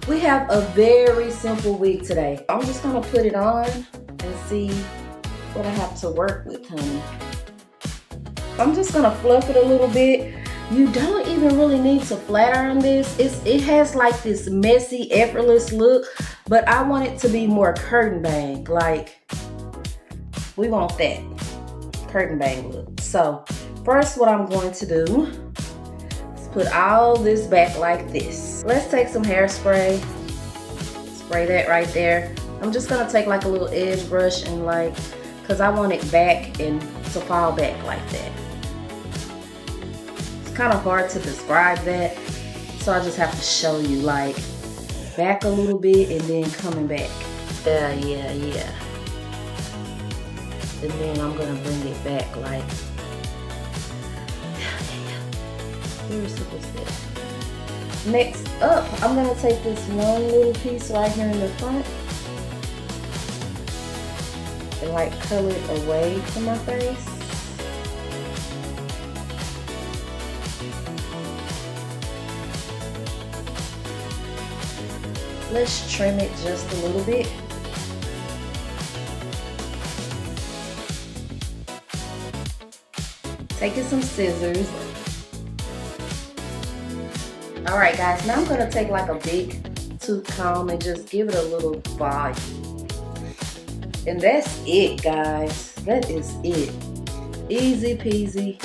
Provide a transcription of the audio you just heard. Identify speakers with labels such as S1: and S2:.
S1: We have a very simple wig today. I'm just gonna put it on and see what I have to work with, honey. I'm just gonna fluff it a little bit. You don't even really need to flat iron this. It has like this messy, effortless look, but I want it to be more curtain bang. Like, we want that curtain bang look. So first, what I'm going to do is put all this back like this. Let's take some hairspray, spray that right there. I'm just gonna take like a little edge brush and like, cause I want it back and to fall back like that. It's kind of hard to describe that, so I just have to show you, like, back a little bit and then coming back. Yeah. And then I'm gonna bring it back like, very simple step. Next up, I'm gonna take this one little piece right here in the front and like curl it away from my face. Let's trim it just a little bit. Taking some scissors. Alright guys, now I'm going to take like a big tooth comb and just give it a little body. And that's it, guys. That is it. Easy peasy